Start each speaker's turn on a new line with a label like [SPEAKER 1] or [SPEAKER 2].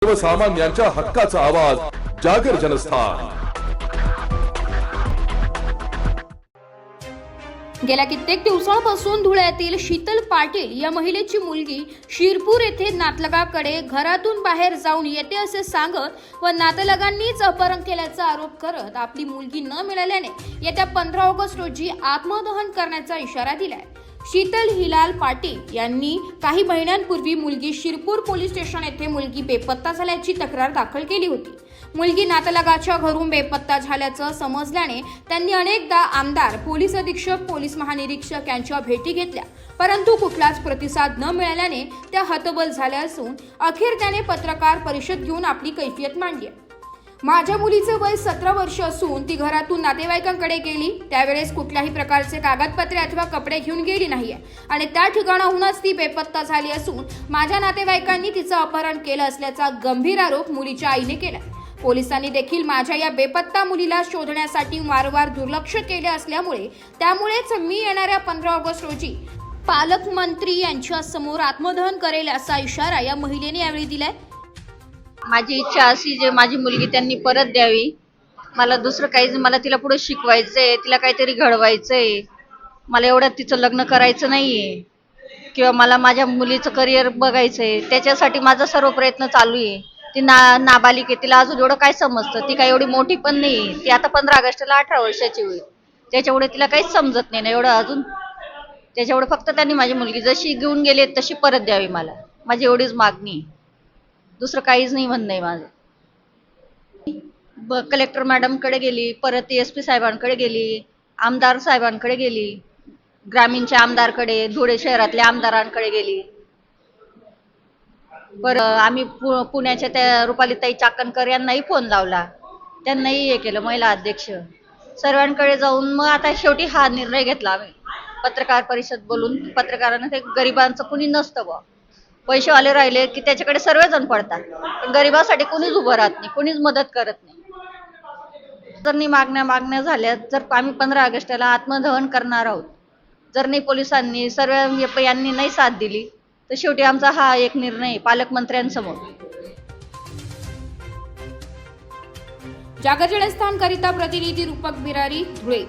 [SPEAKER 1] सर्वसामान्यांच्या हक्काचा आवाज जागर जनस्थान।
[SPEAKER 2] गेल्या कित्येक दिवसांपासून धुळ्यातील शीतल पाटील या महिलेची मुलगी शिरपूर येथे नातलगाकडे घरातून बाहेर जाऊन येते असे सांगत व नातलगांनीच अपहरण केल्याचा आरोप करत आपली मुलगी न मिळाल्याने येत्या 15 ऑगस्ट रोजी आत्मदहन करण्याचा इशारा दिलाय। शीतल हिलाल पाटील यांनी काही महिन्यांपूर्वी मुलगी शिरपूर पोलीस स्टेशन येथे मुलगी बेपत्ता झाल्याची तक्रार दाखल केली होती। मुलगी नातलगाच्या घरून बेपत्ता झाल्याचं समजल्याने त्यांनी अनेकदा आमदार, पोलीस अधीक्षक, पोलीस महानिरीक्षक यांच्या भेटी घेतल्या, परंतु कुठलाच प्रतिसाद न मिळाल्याने त्या हतबल झाल्या असून अखेर त्याने पत्रकार परिषद घेऊन आपली कैफियत मांडली। माझ्या मुलीचे वय 17 वर्ष असून ती घरातून नातेवाईकांकडे गेली त्यावेळेस कुठल्याही प्रकारचे कागदपत्रे अथवा कपडे घेऊन गेली नाहीये आणि त्या ठिकाणाहूनच ती बेपत्ता झाली असून माझ्या नातेवाईकांनी तिचं अपहरण केलं असल्याचा गंभीर आरोप मुलीच्या आईने केला। पोलिसांनी देखील माझ्या या बेपत्ता मुलीला शोधण्यासाठी वारंवार दुर्लक्ष केले असल्यामुळे त्यामुळेच मी येणाऱ्या 15 ऑगस्ट रोजी पालकमंत्री यांच्या समोर आत्मदहन करेल असा इशारा या महिलेने यावेळी दिलाय।
[SPEAKER 3] माझी इच्छा अशी जे माझी मुलगी त्यांनी परत द्यावी। मला दुसरं काही, मला तिला पुढे शिकवायचंय, तिला काहीतरी घडवायचंय, मला एवढं तिचं लग्न करायचं नाहीये किंवा मला माझ्या मुलीचं करिअर बघायचंय, त्याच्यासाठी माझा सर्व प्रयत्न चालू आहे। ती नाबालिक आहे, तिला अजून एवढं काय समजतं, ती काय एवढी मोठी पण नाही, ती आता 15 ऑगस्टला 18 वर्षाची होईल, त्याच्यामुळे तिला काहीच समजत नाही ना एवढं अजून। त्याच्यामुळे फक्त त्यांनी माझी मुलगी जशी घेऊन गेली तशी परत द्यावी, मला माझी एवढीच मागणी आहे, दुसरं काहीच नाही म्हणणं आहे माझं। कलेक्टर मॅडमकडे गेली, परत SP साहेबांकडे गेली, आमदार साहेबांकडे गेली, ग्रामीणच्या आमदारकडे, धुळे शहरातल्या आमदारांकडे गेली, परत आम्ही पुण्याच्या त्या रुपालीताई चाकणकर यांनाही फोन लावला, त्यांनाही हे केलं, महिला अध्यक्ष सर्वांकडे जाऊन मग आता शेवटी हा निर्णय घेतला आम्ही पत्रकार परिषद बोलून। पत्रकारांना ते गरिबांचं कुणी नसतं बा, पैसेवाले राहिले की त्याच्याकडे सर्वजण पडतात, पण गरिबासाठी कोणीच उभं राहत नाही, कोणीच मदत करत नाही। जर नाही मागण्या झाल्या, जर आम्ही 15 ऑगस्टला आत्मदहन करणार आहोत, जर नाही पोलिसांनी सर्व यांनी नाही साथ दिली तर शेवटी आमचा हा एक निर्णय पालकमंत्र्यांसमोर।
[SPEAKER 2] जागर जनस्थान करिता प्रतिनिधी रूपक बिरारी, धुळे।